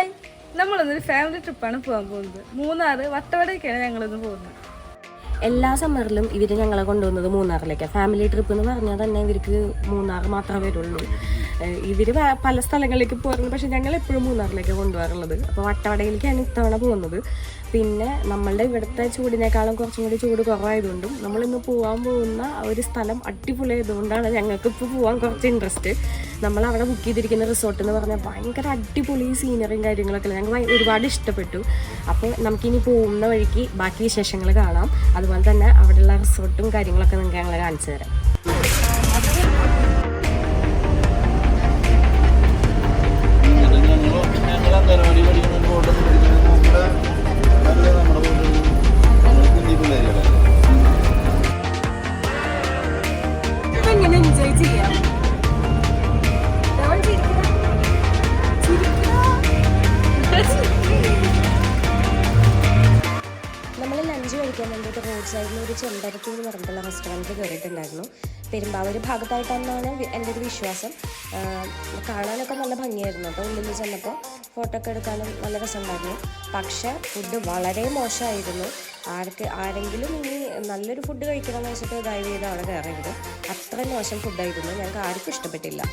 Hi, നമ്മളൊന്നൊരു family ട്രിപ്പാണ് പോകാൻ പോകുന്നത്. മൂന്നാറ് വട്ടവടയൊക്കെയാണ് ഞങ്ങളിന്ന് പോകുന്നത്. എല്ലാ സമ്മറിലും ഇവർ ഞങ്ങളെ കൊണ്ടുപോകുന്നത് മൂന്നാറിലേക്കാണ്. ഫാമിലി ട്രിപ്പ് എന്ന് പറഞ്ഞാൽ തന്നെ ഇവർക്ക് മൂന്നാർ മാത്രമേ വരുള്ളൂ. ഇവർ പല സ്ഥലങ്ങളിലേക്ക് പോകാറുണ്ട്, പക്ഷേ ഞങ്ങൾ എപ്പോഴും മൂന്നാറിലേക്ക് കൊണ്ടുപോകാറുള്ളത്. അപ്പോൾ വട്ടവടയിലേക്കാണ് ഇത്തവണ പോകുന്നത്. പിന്നെ നമ്മളുടെ ഇവിടുത്തെ ചൂടിനേക്കാളും കുറച്ചും കൂടി ചൂട് കുറവായതുകൊണ്ടും നമ്മളിന്ന് പോകാൻ പോകുന്ന ഒരു സ്ഥലം അടിപൊളിയായതുകൊണ്ടാണ് ഞങ്ങൾക്കിപ്പോൾ പോകാൻ കുറച്ച് ഇൻട്രസ്റ്റ്. നമ്മളവിടെ ബുക്ക് ചെയ്തിരിക്കുന്ന റിസോർട്ട് എന്ന് പറഞ്ഞാൽ ഭയങ്കര അടിപൊളി സീനറിയും കാര്യങ്ങളൊക്കെ ഞങ്ങൾക്ക് ഒരുപാട് ഇഷ്ടപ്പെട്ടു. അപ്പോൾ നമുക്കിനി പോകുന്ന വഴിക്ക് ബാക്കി വിശേഷങ്ങൾ കാണാം. അതുപോലെ തന്നെ അവിടെയുള്ള റിസോർട്ടും കാര്യങ്ങളൊക്കെ നിങ്ങൾക്ക് ഞങ്ങൾ കാണിച്ചു തരാം. എങ്ങനെ എൻജോയ് ചെയ്യാം. നമ്മൾ ലഞ്ച് കഴിക്കാൻ വേണ്ടിയിട്ട് റോഡ് സൈഡിൽ ഒരു ചെമ്പരത്തി എന്ന് പറഞ്ഞിട്ടുള്ള റെസ്റ്റോറൻറ്റിൽ കയറിയിട്ടുണ്ടായിരുന്നു. പെരുമ്പാവൂർ ഭാഗത്തായിട്ടെന്നാണ് എൻ്റെ ഒരു വിശ്വാസം. കാണാനൊക്കെ നല്ല ഭംഗിയായിരുന്നു കേട്ടോ. ഉള്ളിൽ ചെന്നപ്പോൾ ഫോട്ടോ ഒക്കെ എടുക്കാനും നല്ല രസമുണ്ടായിരുന്നു. പക്ഷേ ഫുഡ് വളരെ മോശമായിരുന്നു. ആരെങ്കിലും ഇനി നല്ലൊരു ഫുഡ് കഴിക്കണമെന്ന് വെച്ചിട്ട് ദയവ് ചെയ്ത് അവിടെ കയറരുത്. അത്ര മോശം ഫുഡായിരുന്നു. ഞങ്ങൾക്ക് ആർക്കും ഇഷ്ടപ്പെട്ടില്ല.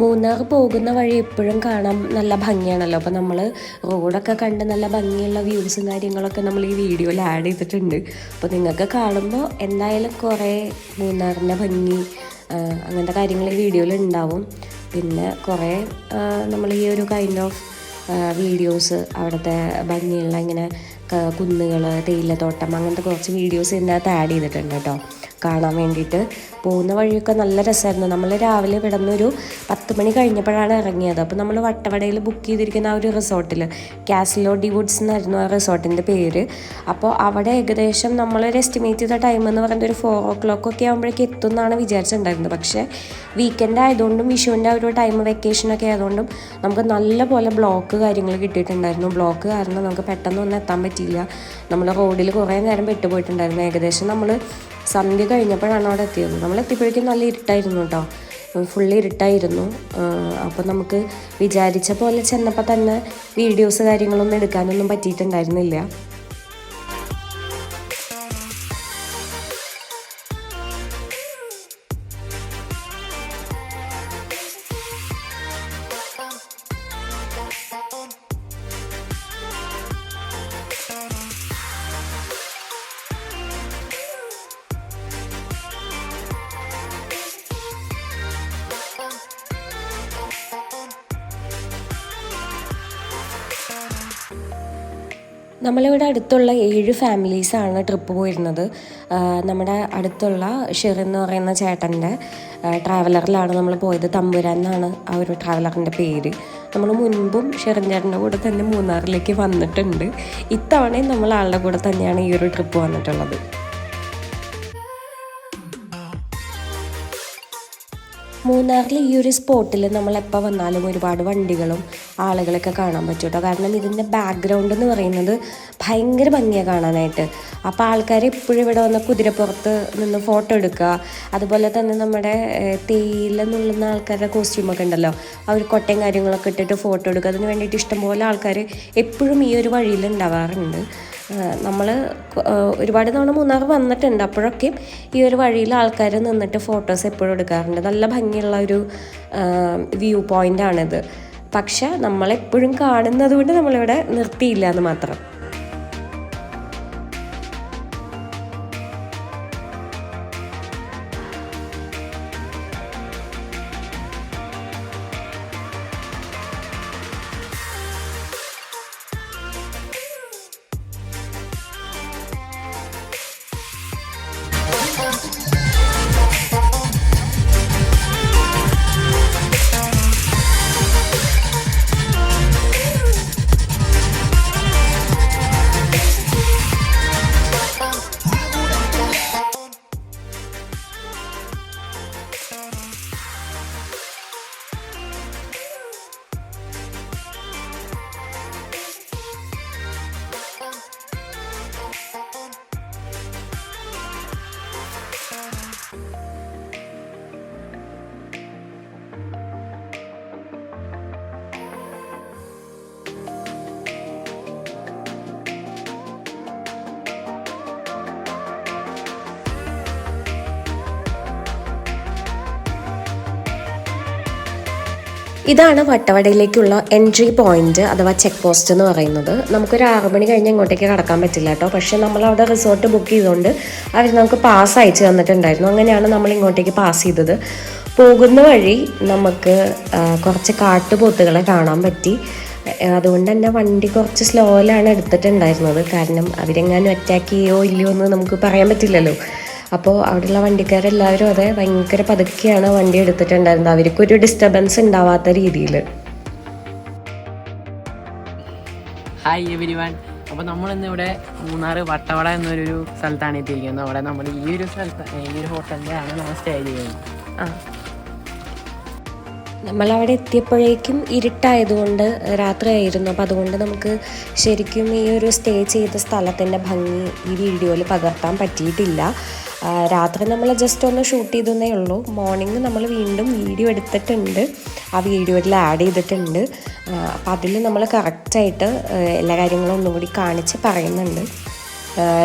മൂന്നാർ പോകുന്ന വഴി എപ്പോഴും കാണാൻ നല്ല ഭംഗിയാണല്ലോ. അപ്പോൾ നമ്മൾ റോഡൊക്കെ കണ്ട് നല്ല ഭംഗിയുള്ള വ്യൂസും കാര്യങ്ങളൊക്കെ നമ്മൾ ഈ വീഡിയോയിൽ ആഡ് ചെയ്തിട്ടുണ്ട്. അപ്പോൾ നിങ്ങൾക്ക് കാണുമ്പോൾ എന്തായാലും കുറേ മൂന്നാറിൻ്റെ ഭംഗി അങ്ങനത്തെ കാര്യങ്ങൾ ഈ വീഡിയോയിൽ ഉണ്ടാവും. പിന്നെ കുറേ നമ്മൾ ഈ ഒരു കൈൻഡ് ഓഫ് വീഡിയോസ് അവിടുത്തെ ഭംഗിയുള്ള ഇങ്ങനെ കുന്നുകൾ, തേയിലത്തോട്ടം, അങ്ങനത്തെ കുറച്ച് വീഡിയോസ് ഇതിനകത്ത് ആഡ് ചെയ്തിട്ടുണ്ട് കേട്ടോ കാണാൻ വേണ്ടിയിട്ട്. പോകുന്ന വഴിയൊക്കെ നല്ല രസമായിരുന്നു. നമ്മൾ രാവിലെ ഇവിടെ നിന്നൊരു 10 മണി കഴിഞ്ഞപ്പോഴാണ് ഇറങ്ങിയത്. അപ്പോൾ നമ്മൾ വട്ടവടയിൽ ബുക്ക് ചെയ്തിരിക്കുന്ന ആ ഒരു റിസോർട്ടിൽ കാസിലോ ഡി വുഡ്സ് എന്നായിരുന്നു ആ റിസോർട്ടിൻ്റെ പേര്. അപ്പോൾ അവിടെ ഏകദേശം നമ്മളൊരു എസ്റ്റിമേറ്റ് ചെയ്ത ടൈം എന്ന് പറയുന്നത് ഒരു 4 o'clock ഒക്കെ ആകുമ്പോഴേക്ക് എത്തും എന്നാണ് വിചാരിച്ചിട്ടുണ്ടായിരുന്നത്. പക്ഷേ വീക്കെൻഡ് ആയതുകൊണ്ടും വിഷുവിൻ്റെ ആ ഒരു ടൈം വെക്കേഷനൊക്കെ ആയതുകൊണ്ടും നമുക്ക് നല്ല പോലെ ബ്ലോക്ക് കാര്യങ്ങൾ കിട്ടിയിട്ടുണ്ടായിരുന്നു. ബ്ലോക്ക് കാരണം നമുക്ക് പെട്ടെന്നൊന്നും എത്താൻ പറ്റിയില്ല. നമ്മൾ റോഡിൽ കുറേ നേരം പെട്ടുപോയിട്ടുണ്ടായിരുന്നു. ഏകദേശം നമ്മൾ സന്ധ്യ കഴിഞ്ഞപ്പോഴാണ് അവിടെ എത്തിയത്. നമ്മൾ എത്തിയപ്പോഴേക്കും നല്ല ഇരുട്ടായിരുന്നു കേട്ടോ, ഫുള്ള് ഇരുട്ടായിരുന്നു. അപ്പോൾ നമുക്ക് വിചാരിച്ച പോലെ ചെന്നപ്പോൾ തന്നെ വീഡിയോസ് കാര്യങ്ങളൊന്നും എടുക്കാനൊന്നും പറ്റിയിട്ടുണ്ടായിരുന്നില്ല. നമ്മളിവിടെ അടുത്തുള്ള 7 ഫാമിലീസാണ് ട്രിപ്പ് പോയിരുന്നത്. നമ്മുടെ അടുത്തുള്ള ഷെറിൻ എന്ന് പറയുന്ന ചേട്ടൻ്റെ ട്രാവലറിലാണ് നമ്മൾ പോയത്. തമ്പുരാൻ എന്നാണ് ആ ഒരു ട്രാവലറിൻ്റെ പേര്. നമ്മൾ മുൻപും ഷെറിൻ ചേട്ടൻ്റെ കൂടെ തന്നെ മൂന്നാറിലേക്ക് വന്നിട്ടുണ്ട്. ഇത്തവണയും നമ്മൾ ആളുടെ കൂടെ തന്നെയാണ് ഈ ഒരു ട്രിപ്പ് വന്നിട്ടുള്ളത്. മൂന്നാറിൽ ഈ ഒരു സ്പോട്ടിൽ നമ്മളെപ്പോൾ വന്നാലും ഒരുപാട് വണ്ടികളും ആളുകളൊക്കെ കാണാൻ പറ്റും കേട്ടോ. കാരണം ഇതിൻ്റെ ബാക്ക്ഗ്രൗണ്ട് എന്ന് പറയുന്നത് ഭയങ്കര ഭംഗിയാണ് കാണാനായിട്ട്. അപ്പോൾ ആൾക്കാർ എപ്പോഴും ഇവിടെ വന്ന് കുതിരപ്പുറത്ത് നിന്ന് ഫോട്ടോ എടുക്കുക. അതുപോലെ തന്നെ നമ്മുടെ തേയില നുള്ളുന്ന ആൾക്കാരുടെ കോസ്റ്റ്യൂമൊക്കെ ഉണ്ടല്ലോ, അവർ കൊട്ടയും കാര്യങ്ങളൊക്കെ ഇട്ടിട്ട് ഫോട്ടോ എടുക്കുക. അതിന് വേണ്ടിയിട്ട് ഇഷ്ടംപോലെ ആൾക്കാർ എപ്പോഴും ഈ ഒരു വഴിയിൽ ഉണ്ടാവാറുണ്ട്. നമ്മൾ ഒരുപാട് തവണ മൂന്നാർ വന്നിട്ടുണ്ട്. അപ്പോഴൊക്കെ ഈ ഒരു വഴിയിൽ ആൾക്കാർ നിന്നിട്ട് ഫോട്ടോസ് എപ്പോഴും എടുക്കാറുണ്ട്. നല്ല ഭംഗിയുള്ള ഒരു വ്യൂ പോയിൻ്റാണിത്. പക്ഷെ നമ്മളെപ്പോഴും കാണുന്നത് കൊണ്ട് നമ്മളിവിടെ നിർത്തിയില്ല എന്ന് മാത്രം. ഇതാണ് വട്ടവടയിലേക്കുള്ള എൻട്രി പോയിന്റ് അഥവാ ചെക്ക് പോസ്റ്റ് എന്ന് പറയുന്നത്. നമുക്കൊരു 6 മണി കഴിഞ്ഞ് ഇങ്ങോട്ടേക്ക് കടക്കാൻ പറ്റില്ല കേട്ടോ. പക്ഷേ നമ്മളവിടെ റിസോർട്ട് ബുക്ക് ചെയ്തുകൊണ്ട് അവർ നമുക്ക് പാസ് അയച്ചു തന്നിട്ടുണ്ടായിരുന്നു. അങ്ങനെയാണ് നമ്മൾ ഇങ്ങോട്ടേക്ക് പാസ് ചെയ്തത്. പോകുന്ന വഴി നമുക്ക് കുറച്ച് കാട്ടുപോത്തുകളെ കാണാൻ പറ്റി. അതുകൊണ്ട് തന്നെ വണ്ടി കുറച്ച് സ്ലോയിലാണ് എടുത്തിട്ടുണ്ടായിരുന്നത്. കാരണം അവരെങ്ങാനും അറ്റാക്ക് ചെയ്യോ ഇല്ലയോ എന്ന് നമുക്ക് പറയാൻ പറ്റില്ലല്ലോ. അപ്പോൾ അവിടെയുള്ള വണ്ടിക്കാരെല്ലാവരും അതെ ഭയങ്കര പതുക്കെയാണ് വണ്ടി എടുത്തിട്ടുണ്ടായിരുന്നത്, അവർക്കൊരു ഡിസ്റ്റർബൻസ് ഉണ്ടാവാത്ത രീതിയിൽ. Hi everyone. അപ്പോൾ നമ്മളിന്ന് ഇവിടെ മൂന്നാർ വട്ടവട എന്നൊരു സ്ഥലത്താണ് എത്തിയിരിക്കുന്നത്. അവിടെ നമ്മൾ ഈ ഒരു ഹോട്ടലിലാണ് നമ്മൾ സ്റ്റേ ചെയ്യുന്നത്. നമ്മളവിടെ എത്തിയപ്പോഴേക്കും ഇരുട്ടായതുകൊണ്ട് രാത്രിയായിരുന്നു. അപ്പോൾ അതുകൊണ്ട് നമുക്ക് ശരിക്കും ഈ ഒരു സ്റ്റേ ചെയ്ത സ്ഥലത്തിൻ്റെ ഭംഗി ഈ വീഡിയോയിൽ പകർത്താൻ പറ്റിയിട്ടില്ല. രാത്രി നമ്മൾ ജസ്റ്റ് ഒന്ന് ഷൂട്ട് ചെയ്തേ ഉള്ളൂ. മോർണിംഗ് നമ്മൾ വീണ്ടും വീഡിയോ എടുത്തിട്ടുണ്ട്, ആ വീഡിയോയിൽ ആഡ് ചെയ്തിട്ടുണ്ട്. അപ്പോൾ അതിൽ നമ്മൾ കറക്റ്റായിട്ട് എല്ലാ കാര്യങ്ങളും ഒന്നും കൂടി കാണിച്ച് പറയുന്നുണ്ട്.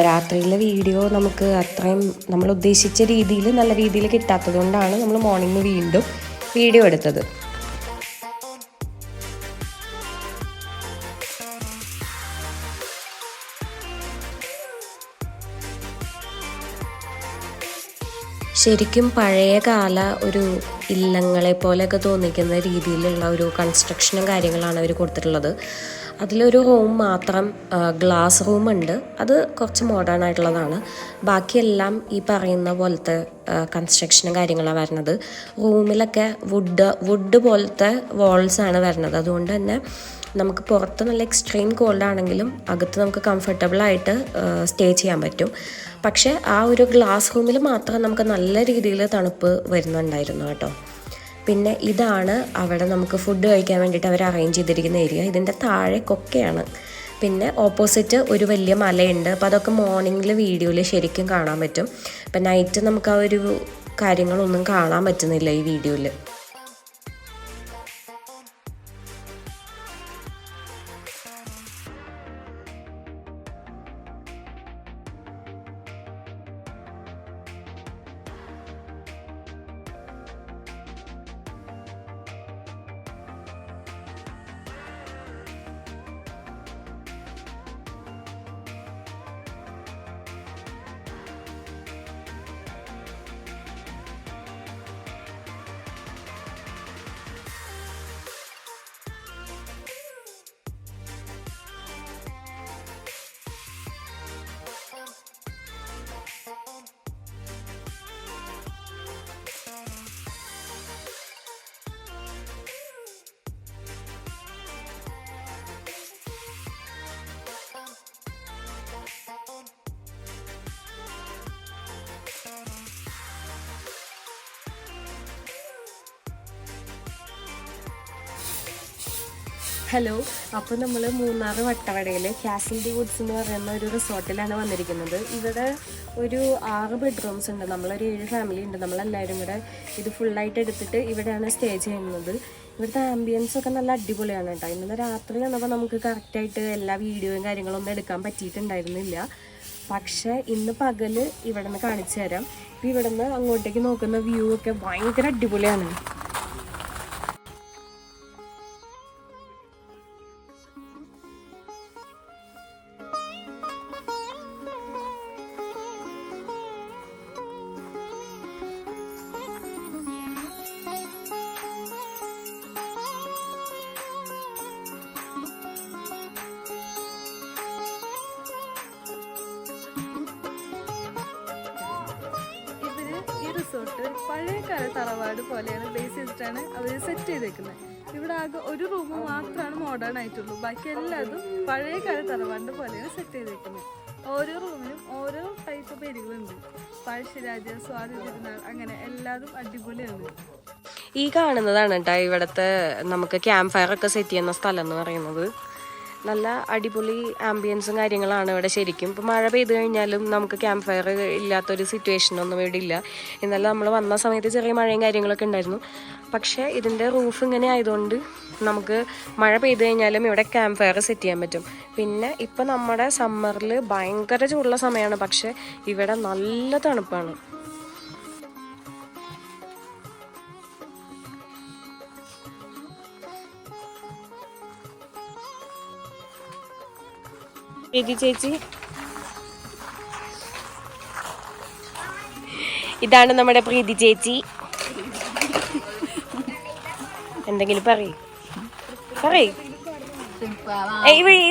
രാത്രിയിലെ വീഡിയോ നമുക്ക് അത്രയും നമ്മൾ ഉദ്ദേശിച്ച രീതിയിൽ നല്ല രീതിയിൽ കിട്ടാത്തത് കൊണ്ടാണ് നമ്മൾ മോർണിംഗ് വീണ്ടും വീഡിയോ എടുത്തത്. ശരിക്കും പഴയ കാല ഒരു ഇല്ലങ്ങളെ പോലെയൊക്കെ തോന്നിക്കുന്ന രീതിയിലുള്ള ഒരു കൺസ്ട്രക്ഷനും കാര്യങ്ങളാണ് അവർ കൊടുത്തിട്ടുള്ളത്. അതിലൊരു റൂം മാത്രം ഗ്ലാസ് റൂമുണ്ട്, അത് കുറച്ച് മോഡേൺ ആയിട്ടുള്ളതാണ്. ബാക്കിയെല്ലാം ഈ പറയുന്ന പോലത്തെ കൺസ്ട്രക്ഷനും കാര്യങ്ങളാണ് വരുന്നത്. റൂമിലൊക്കെ വുഡ് പോലത്തെ വാൾസാണ് വരുന്നത്. അതുകൊണ്ട് തന്നെ നമുക്ക് പുറത്ത് നല്ല എക്സ്ട്രീം കോൾഡ് ആണെങ്കിലും അകത്ത് നമുക്ക് കംഫർട്ടബിളായിട്ട് സ്റ്റേ ചെയ്യാൻ പറ്റും. പക്ഷേ ആ ഒരു ഗ്ലാസ് റൂമിൽ മാത്രം നമുക്ക് നല്ല രീതിയിൽ തണുപ്പ് വരുന്നുണ്ടായിരുന്നു കേട്ടോ. പിന്നെ ഇതാണ് അവിടെ നമുക്ക് ഫുഡ് കഴിക്കാൻ വേണ്ടിയിട്ട് അവർ അറേഞ്ച് ചെയ്തിരിക്കുന്ന ഏരിയ. ഇതിൻ്റെ താഴെ കൊക്കയാണ്. പിന്നെ ഓപ്പോസിറ്റ് ഒരു വലിയ മലയുണ്ട്. അപ്പോൾ അതൊക്കെ മോർണിംഗിൽ വീഡിയോയിൽ ശരിക്കും കാണാൻ പറ്റും. അപ്പം നൈറ്റ് നമുക്ക് ആ ഒരു കാര്യങ്ങളൊന്നും കാണാൻ പറ്റുന്നില്ല ഈ വീഡിയോയിൽ. ഹലോ, അപ്പോൾ നമ്മൾ മൂന്നാർ വട്ടവടയിൽ കാസിൽ ഡി വുഡ്സ് എന്ന് പറയുന്ന ഒരു റിസോർട്ടിലാണ് വന്നിരിക്കുന്നത്. ഇവിടെ ഒരു 6 ബെഡ്റൂംസ് ഉണ്ട്. നമ്മളൊരു 7 ഫാമിലി ഉണ്ട്. നമ്മളെല്ലാവരും കൂടെ ഇത് ഫുള്ളായിട്ട് എടുത്തിട്ട് ഇവിടെയാണ് സ്റ്റേ ചെയ്യുന്നത്. ഇവിടുത്തെ ആംബിയൻസ് ഒക്കെ നല്ല അടിപൊളിയാണ് കേട്ടോ. ഇന്നലെ രാത്രി വന്നപ്പോൾ നമുക്ക് കറക്റ്റായിട്ട് എല്ലാ വീഡിയോയും കാര്യങ്ങളൊന്നും എടുക്കാൻ പറ്റിയിട്ടുണ്ടായിരുന്നില്ല. പക്ഷേ ഇന്ന് പകൽ ഇവിടെ നിന്ന് കാണിച്ചു തരാം. ഇപ്പോൾ ഇവിടെ നിന്ന് അങ്ങോട്ടേക്ക് നോക്കുന്ന വ്യൂ ഒക്കെ ഭയങ്കര അടിപൊളിയാണ്. റിസോർട്ട് പഴയ കാല തറവാട് പോലെയാണ് ബേസ് ചെയ്തിട്ടാണ് അവർ സെറ്റ് ചെയ്തേക്കുന്നത്. ഇവിടെ ആകെ ഒരു റൂം മാത്രമാണ് മോഡേൺ ആയിട്ടുള്ളൂ. ബാക്കി എല്ലാതും പഴയ കാല തറവാടിന്റെ പോലെയാണ് സെറ്റ് ചെയ്തേക്കുന്നത്. ഓരോ റൂമിനും ഓരോ ടൈപ്പ് പേരുകളുണ്ട്. പഴശ്ശിരാജ, സ്വാതി തിരുനാൾ, അങ്ങനെ എല്ലാതും അടിപൊളിയാണ്. ഈ കാണുന്നതാണ് കേട്ടോ ഇവിടുത്തെ നമുക്ക് ക്യാമ്പ് ഫയർ ഒക്കെ സെറ്റ് ചെയ്യുന്ന സ്ഥലം എന്ന് പറയുന്നത്. നല്ല അടിപൊളി ആംബിയൻസും കാര്യങ്ങളാണ് ഇവിടെ ശരിക്കും. ഇപ്പോൾ മഴ പെയ്ത് കഴിഞ്ഞാലും നമുക്ക് ക്യാമ്പ് ഫയർ ഇല്ലാത്തൊരു സിറ്റുവേഷനൊന്നും ഇവിടെ ഇല്ല. ഇന്നലെ നമ്മൾ വന്ന സമയത്ത് ചെറിയ മഴയും കാര്യങ്ങളൊക്കെ ഉണ്ടായിരുന്നു. പക്ഷേ ഇതിൻ്റെ റൂഫ് ഇങ്ങനെ ആയതുകൊണ്ട് നമുക്ക് മഴ പെയ്ത് കഴിഞ്ഞാലും ഇവിടെ ക്യാമ്പ് ഫയർ സെറ്റ് ചെയ്യാൻ പറ്റും. പിന്നെ ഇപ്പം നമ്മുടെ സമ്മറിൽ ഭയങ്കര ചൂടുള്ള സമയമാണ്, പക്ഷേ ഇവിടെ നല്ല തണുപ്പാണ്. പ്രീതി ചേച്ചി, ഇതാണ് നമ്മുടെ പ്രീതി ചേച്ചി. എന്തെങ്കിലും പറയ്.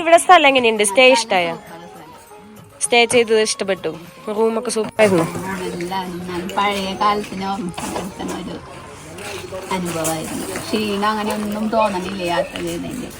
ഇവിടെ സ്ഥലം എങ്ങനെയുണ്ട്? സ്റ്റേ ഇഷ്ടായ? സ്റ്റേ ചെയ്തത് ഇഷ്ടപ്പെട്ടു? റൂമൊക്കെ സൂപ്പറായിരുന്നു. പഴയ കാലത്തിന് ഓർമ്മിക്കുന്ന ഒരു അനുഭവമായിരുന്നു. ക്ഷീണം അങ്ങനെ ഒന്നും തോന്നണില്ല യാത്ര ചെയ്തതിന്റെ.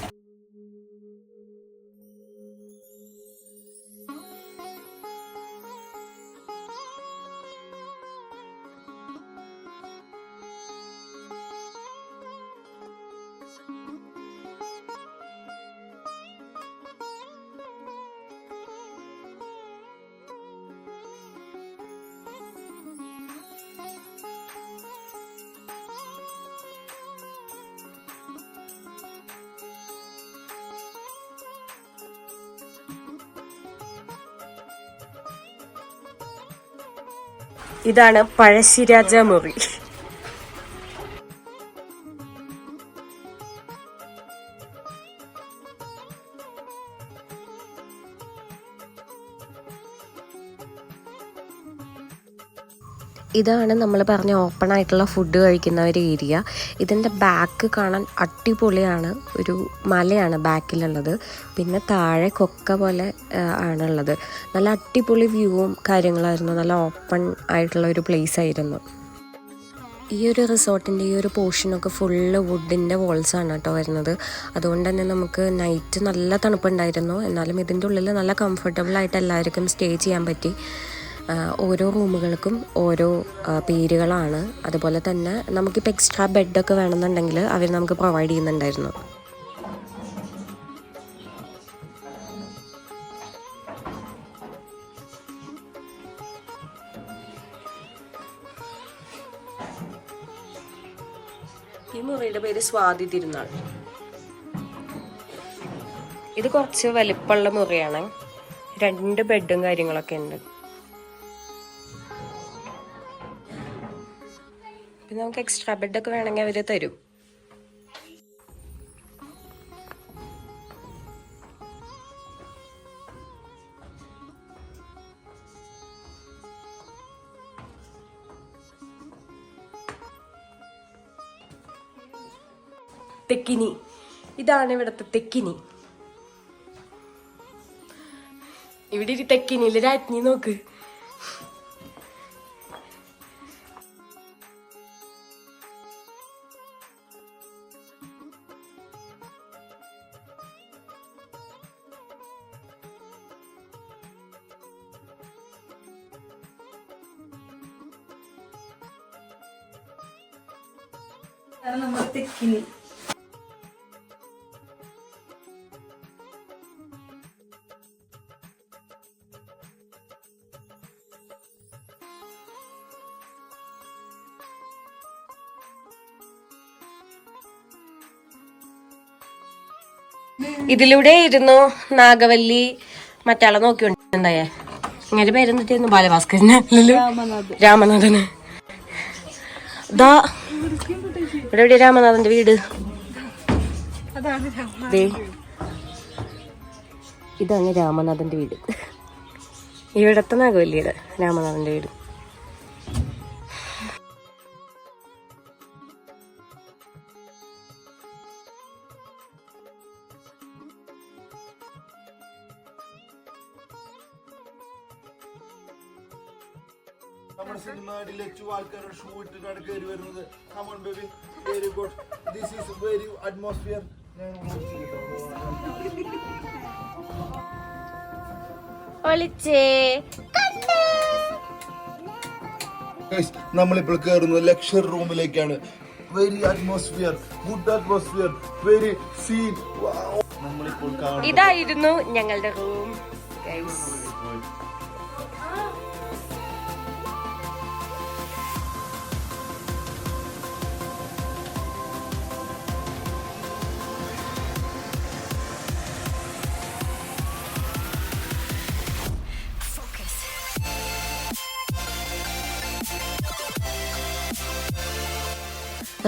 ഇതാണ് പഴശ്ശിരാജ മുറി. ഇതാണ് നമ്മൾ പറഞ്ഞ ഓപ്പൺ ആയിട്ടുള്ള ഫുഡ് കഴിക്കുന്ന ഒരു ഏരിയ. ഇതിൻ്റെ ബാക്ക് കാണാൻ അടിപൊളിയാണ്. ഒരു മലയാണ് ബാക്കിലുള്ളത്. പിന്നെ താഴെ കൊക്ക പോലെ ആണുള്ളത്. നല്ല അടിപൊളി വ്യൂവും കാര്യങ്ങളായിരുന്നു. നല്ല ഓപ്പൺ ആയിട്ടുള്ള ഒരു പ്ലേസ് ആയിരുന്നു. ഈ ഒരു റിസോർട്ടിൻ്റെ ഈ ഒരു പോർഷനൊക്കെ ഫുള്ള് വുഡിൻ്റെ വോൾസാണ് കേട്ടോ വരുന്നത്. അതുകൊണ്ട് തന്നെ നമുക്ക് നൈറ്റ് നല്ല തണുപ്പുണ്ടായിരുന്നു. എന്നാലും ഇതിൻ്റെ ഉള്ളിൽ നല്ല കംഫർട്ടബിളായിട്ട് എല്ലാവർക്കും സ്റ്റേ ചെയ്യാൻ പറ്റി. ഓരോ റൂമുകൾക്കും ഓരോ പേരുകളാണ്. അതുപോലെ തന്നെ നമുക്കിപ്പോൾ എക്സ്ട്രാ ബെഡൊക്കെ വേണമെന്നുണ്ടെങ്കിൽ അവർ നമുക്ക് പ്രൊവൈഡ് ചെയ്യുന്നുണ്ടായിരുന്നു. ഈ മുറിയുടെ പേര് സ്വാതി തിരുനാൾ. ഇത് കുറച്ച് വലിപ്പമുള്ള മുറിയാണ്. 2 ബെഡും കാര്യങ്ങളൊക്കെ ഉണ്ട്. പിന്നെ നമുക്ക് എക്സ്ട്രാ ബെഡൊക്കെ വേണമെങ്കിൽ അവർ തരും. തെക്കിനി, ഇതാണ് ഇവിടുത്തെ തെക്കിനി. ഇവിടെ ഒരു തെക്കിനിയിൽ രാജ്ഞി നോക്ക്. നമ്മൾ തെക്കിനി. ഇതിലൂടെ ഇരുന്നു നാഗവല്ലി മറ്റാളെ നോക്കിണ്ടായേ. ഇങ്ങനെ പേരെന്നിട്ടായിരുന്നു? ബാലഭാസ്കരന്, രാമനാഥന്. ദാ ഇവിടെ എവിടെ രാമനാഥന്റെ വീട്? ഇതാണ് രാമനാഥന്റെ വീട്. ഇവിടത്തെ നാഗവല്ലിയുടെ രാമനാഥന്റെ വീട്. നമ്മുടെ സിനിമയിലെ ആൾക്കാരുടെ ഷൂ ഇട്ടിട്ടാണ് കയറി വരുന്നത്. Come on baby, very good, this is very atmosphere. നമ്മളിപ്പോൾ കയറുന്നത് ലക്ഷറി റൂമിലേക്കാണ്. Very atmosphere, good atmosphere, very scene. നമ്മളിപ്പോൾ ഇതായിരുന്നു ഞങ്ങളുടെ റൂം.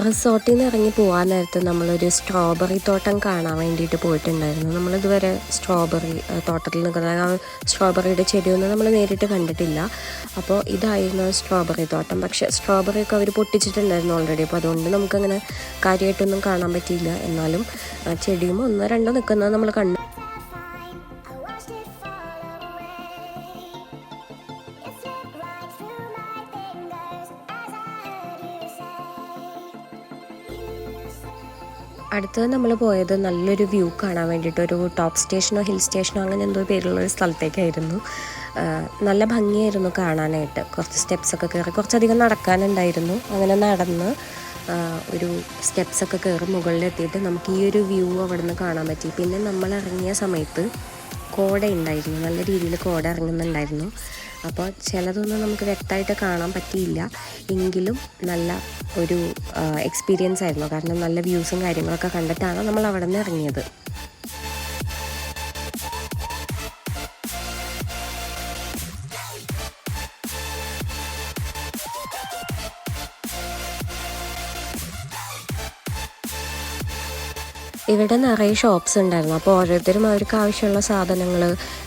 റിസോർട്ടിൽ നിന്ന് ഇറങ്ങി പോകാൻ നേരത്ത് നമ്മളൊരു സ്ട്രോബെറി തോട്ടം കാണാൻ വേണ്ടിയിട്ട് പോയിട്ടുണ്ടായിരുന്നു. നമ്മളിതുവരെ സ്ട്രോബെറി തോട്ടത്തിൽ നിൽക്കുന്ന ആ സ്ട്രോബെറിയുടെ ചെടിയൊന്നും നമ്മൾ നേരിട്ട് കണ്ടിട്ടില്ല. അപ്പോൾ ഇതായിരുന്നു സ്ട്രോബെറി തോട്ടം. പക്ഷേ സ്ട്രോബെറിയൊക്കെ അവർ പൊട്ടിച്ചിട്ടുണ്ടായിരുന്നു ഓൾറെഡി. അപ്പോൾ അതുകൊണ്ട് നമുക്കങ്ങനെ കാര്യമായിട്ടൊന്നും കാണാൻ പറ്റിയില്ല. എന്നാലും ചെടിയും 1-2 നിൽക്കുന്നത് നമ്മൾ കണ്ടു. അടുത്തത് നമ്മൾ പോയത് നല്ലൊരു വ്യൂ കാണാൻ വേണ്ടിയിട്ട് ഒരു ടോപ്പ് സ്റ്റേഷനോ ഹിൽ സ്റ്റേഷനോ അങ്ങനെ എന്തോ പേരുള്ളൊരു സ്ഥലത്തേക്കായിരുന്നു. നല്ല ഭംഗിയായിരുന്നു കാണാനായിട്ട്. കുറച്ച് സ്റ്റെപ്സൊക്കെ കയറി കുറച്ചധികം നടക്കാനുണ്ടായിരുന്നു. അങ്ങനെ നടന്ന് ഒരു സ്റ്റെപ്സൊക്കെ കയറി മുകളിലെത്തിയിട്ട് നമുക്ക് ഈ ഒരു വ്യൂ അവിടെ നിന്ന് കാണാൻ പറ്റി. പിന്നെ നമ്മൾ ഇറങ്ങിയ സമയത്ത് കോട ഉണ്ടായിരുന്നു, നല്ല രീതിയിൽ കോട ഇറങ്ങുന്നുണ്ടായിരുന്നു. അപ്പോൾ ചിലതൊന്നും നമുക്ക് വ്യക്തമായിട്ട് കാണാൻ പറ്റിയില്ല, എങ്കിലും നല്ല ഒരു എക്സ്പീരിയൻസ് ആയിരുന്നു. കാരണം നല്ല വ്യൂസും കാര്യങ്ങളൊക്കെ കണ്ടിട്ടാണ് നമ്മൾ അവിടെ നിന്ന് ഇറങ്ങിയത്. ഇവിടെ നിറയെ ഷോപ്സ് ഉണ്ടായിരുന്നു. അപ്പോൾ ഓരോരുത്തരും അവർക്ക് ആവശ്യമുള്ള സാധനങ്ങൾ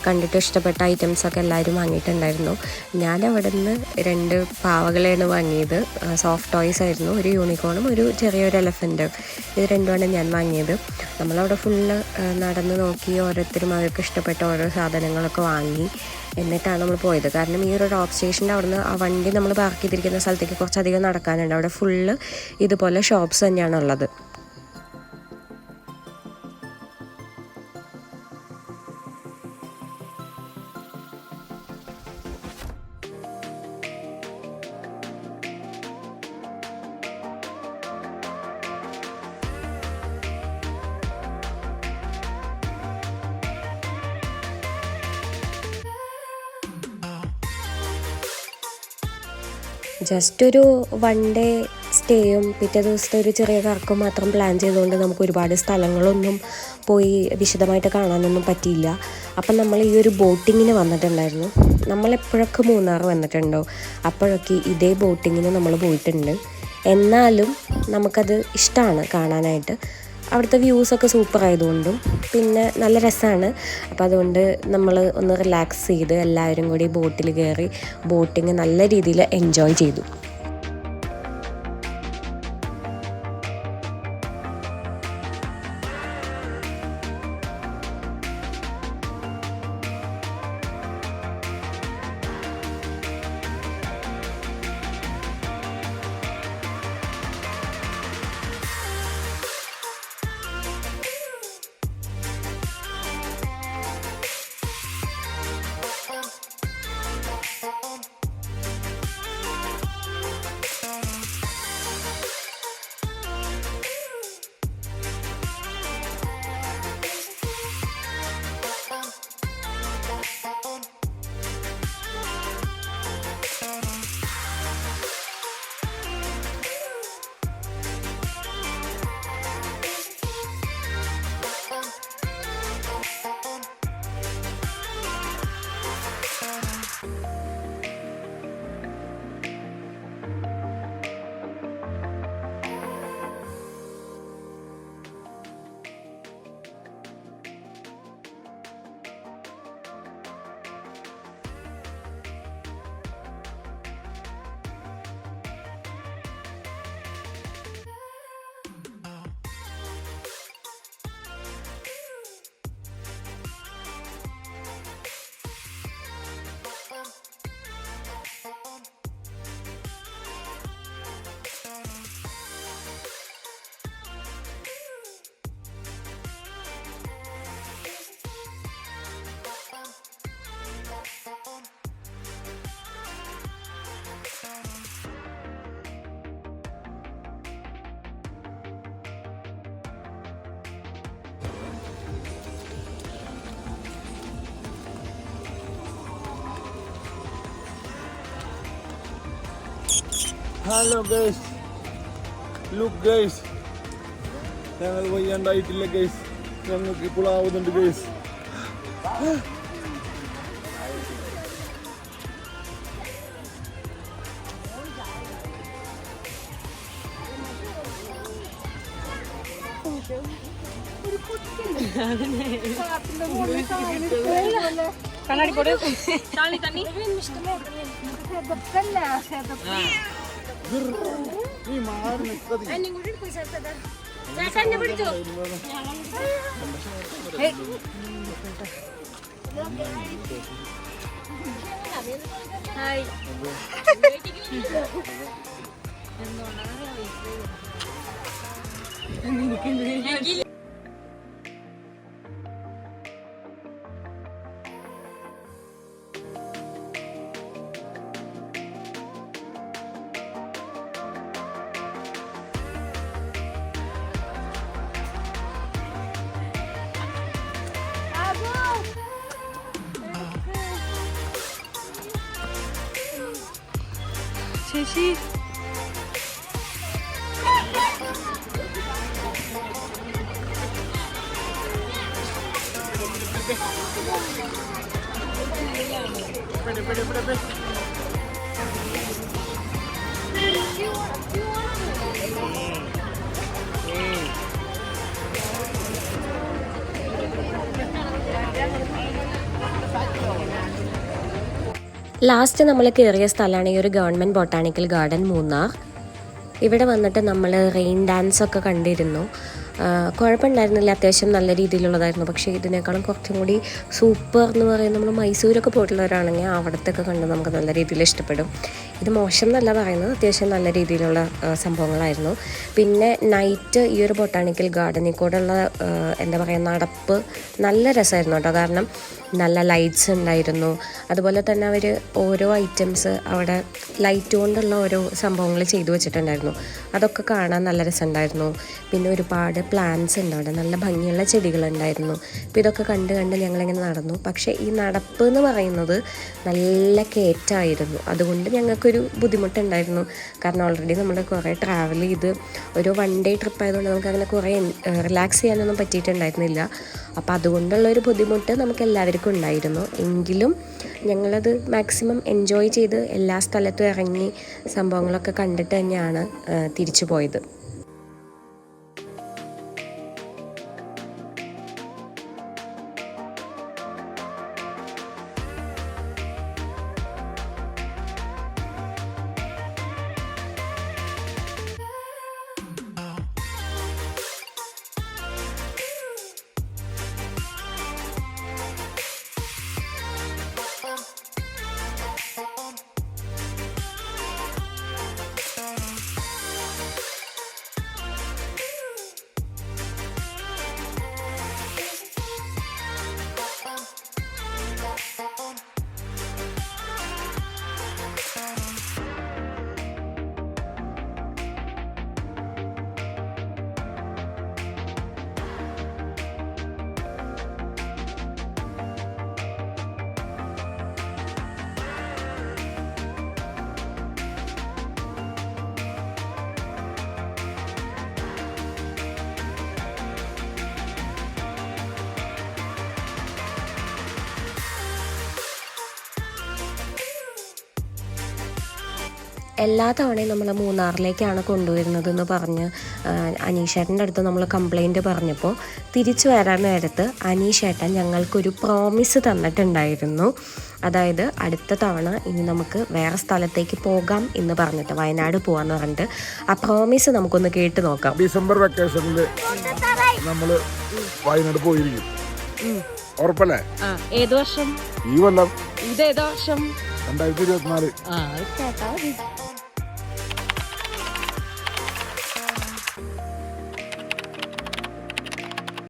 കണ്ടിട്ട് ഇഷ്ടപ്പെട്ട ഐറ്റംസൊക്കെ എല്ലാവരും വാങ്ങിയിട്ടുണ്ടായിരുന്നു. ഞാൻ അവിടെ നിന്ന് 2 പാവകളെയാണ് വാങ്ങിയത്. സോഫ്റ്റ് ടോയ്സ് ആയിരുന്നു. ഒരു യൂണിക്കോണും ഒരു ചെറിയൊരു എലഫൻറ്റ്. ഇത് രണ്ടുമാണ് ഞാൻ വാങ്ങിയത്. നമ്മളവിടെ ഫുള്ള് നടന്ന് നോക്കി ഓരോരുത്തരും അവർക്ക് ഇഷ്ടപ്പെട്ട ഓരോ സാധനങ്ങളൊക്കെ വാങ്ങി എന്നിട്ടാണ് നമ്മൾ പോയത്. കാരണം ഈ ഒരു ടോപ്പ് സ്റ്റേഷൻ്റെ അവിടെ നിന്ന് ആ വണ്ടി നമ്മൾ പാർക്ക് ചെയ്തിരിക്കുന്ന സ്ഥലത്തേക്ക് കുറച്ചധികം നടക്കാനുണ്ട്. അവിടെ ഫുള്ള് ഇതുപോലെ ഷോപ്സ് തന്നെയാണുള്ളത്. ജസ്റ്റ് ഒരു 1 ഡേ സ്റ്റേയും പിറ്റേ ദിവസത്തെ ഒരു ചെറിയ കറക്കം മാത്രം പ്ലാൻ ചെയ്തുകൊണ്ട് നമുക്ക് ഒരുപാട് സ്ഥലങ്ങളൊന്നും പോയി വിശദമായിട്ട് കാണാനൊന്നും പറ്റിയില്ല. അപ്പം നമ്മൾ ഈ ഒരു ബോട്ടിങ്ങിന് വന്നിട്ടുണ്ടായിരുന്നു. നമ്മളെപ്പോഴൊക്കെ മൂന്നാർ വന്നിട്ടുണ്ടോ അപ്പോഴൊക്കെ ഇതേ ബോട്ടിങ്ങിന് നമ്മൾ പോയിട്ടുണ്ട്. എന്നാലും നമുക്കത് ഇഷ്ടമാണ് കാണാനായിട്ട്. അവിടുത്തെ വ്യൂസൊക്കെ സൂപ്പർ ആയതുകൊണ്ടും പിന്നെ നല്ല രസമാണ്. അപ്പോൾ അതുകൊണ്ട് നമ്മൾ ഒന്ന് റിലാക്സ് ചെയ്ത് എല്ലാവരും കൂടി ബോട്ടിൽ കയറി ബോട്ടിങ് നല്ല രീതിയിൽ എൻജോയ് ചെയ്തു. ഹലോ ഗൈസ്, ലുക്ക് ഗൈസ്, ഞങ്ങൾ വയ്യാണ്ടായിട്ടില്ല ഗൈസ്, ഞങ്ങൾക്ക് ഇപ്പോൾ ആവുന്നുണ്ട് ഗൈസ്. ശശി ലാസ്റ്റ് നമ്മൾ കയറിയ സ്ഥലമാണ് ഈ ഒരു ഗവൺമെൻറ് ബൊട്ടാണിക്കൽ ഗാർഡൻ മൂന്നാർ. ഇവിടെ വന്നിട്ട് നമ്മൾ റെയിൻ ഡാൻസ് ഒക്കെ കണ്ടിരുന്നു. കുഴപ്പമുണ്ടായിരുന്നില്ല, അത്യാവശ്യം നല്ല രീതിയിലുള്ളതായിരുന്നു. പക്ഷേ ഇതിനേക്കാളും കുറച്ചും കൂടി സൂപ്പർ എന്ന് പറയുന്നത് നമ്മൾ മൈസൂരൊക്കെ പോയിട്ടുള്ളവരാണെങ്കിൽ അവിടത്തൊക്കെ കണ്ട് നമുക്ക് നല്ല രീതിയിൽ ഇഷ്ടപ്പെടും. ഇത് മോശം എന്നല്ല പറയുന്നത്, അത്യാവശ്യം നല്ല രീതിയിലുള്ള സംഭവങ്ങളായിരുന്നു. പിന്നെ നൈറ്റ് ഈ ഒരു ബൊട്ടാണിക്കൽ ഗാർഡനിൽ കൂടെയുള്ള എന്താ പറയുക നടപ്പ് നല്ല രസമായിരുന്നു കേട്ടോ. കാരണം നല്ല ലൈറ്റ്സ് ഉണ്ടായിരുന്നു. അതുപോലെ തന്നെ അവർ ഓരോ ഐറ്റംസ് അവിടെ ലൈറ്റ് കൊണ്ടുള്ള ഓരോ സംഭവങ്ങൾ ചെയ്തു വെച്ചിട്ടുണ്ടായിരുന്നു. അതൊക്കെ കാണാൻ നല്ല രസമുണ്ടായിരുന്നു. പിന്നെ ഒരുപാട് പ്ലാന്റ്സ് ഉണ്ട് അവിടെ, നല്ല ഭംഗിയുള്ള ചെടികളുണ്ടായിരുന്നു. അപ്പോൾ ഇതൊക്കെ കണ്ട് ഞങ്ങളിങ്ങനെ നടന്നു. പക്ഷേ ഈ നടപ്പ് എന്ന് പറയുന്നത് നല്ല കയറ്റമായിരുന്നു. അതുകൊണ്ട് ഞങ്ങൾക്കൊരു ബുദ്ധിമുട്ടുണ്ടായിരുന്നു. കാരണം ഓൾറെഡി നമ്മൾ കുറേ ട്രാവൽ ചെയ്ത് ഒരു 1 ഡേ ട്രിപ്പ് ആയതുകൊണ്ട് നമുക്ക് അങ്ങനെ കുറേ റിലാക്സ് ചെയ്യാനൊന്നും പറ്റിയിട്ടുണ്ടായിരുന്നില്ല. അപ്പോൾ അതുകൊണ്ടുള്ളൊരു ബുദ്ധിമുട്ട് നമുക്ക് എല്ലാവർക്കും ഉണ്ടായിരുന്നു. എങ്കിലും ഞങ്ങളത് മാക്സിമം എൻജോയ് ചെയ്ത് എല്ലാ സ്ഥലത്തും ഇറങ്ങി സംഭവങ്ങളൊക്കെ കണ്ടിട്ട് തന്നെയാണ് തിരിച്ചു പോയത്. എല്ലാ തവണയും നമ്മൾ മൂന്നാറിലേക്കാണ് കൊണ്ടുവരുന്നതെന്ന് പറഞ്ഞ് അനീഷേട്ടൻ്റെ അടുത്ത് നമ്മൾ കംപ്ലൈൻറ്റ് പറഞ്ഞപ്പോൾ തിരിച്ചു വരാൻ നേരത്ത് അനീഷേട്ടൻ ഞങ്ങൾക്കൊരു പ്രോമിസ് തന്നിട്ടുണ്ടായിരുന്നു. അതായത് അടുത്ത തവണ ഇനി നമുക്ക് വേറെ സ്ഥലത്തേക്ക് പോകാം എന്ന് പറഞ്ഞിട്ട്, വയനാട് പോകാമെന്ന് പറഞ്ഞിട്ട്. ആ പ്രോമിസ് നമുക്കൊന്ന് കേട്ട് നോക്കാം. ഡിസംബർ വെക്കേഷനിൽ നമ്മൾ വയനാട് പോയിരിക്കും. ഉറപ്പല്ലേ? ഏത് വർഷം? ഈ കൊല്ലം ഇതേത് വർഷം? 2024.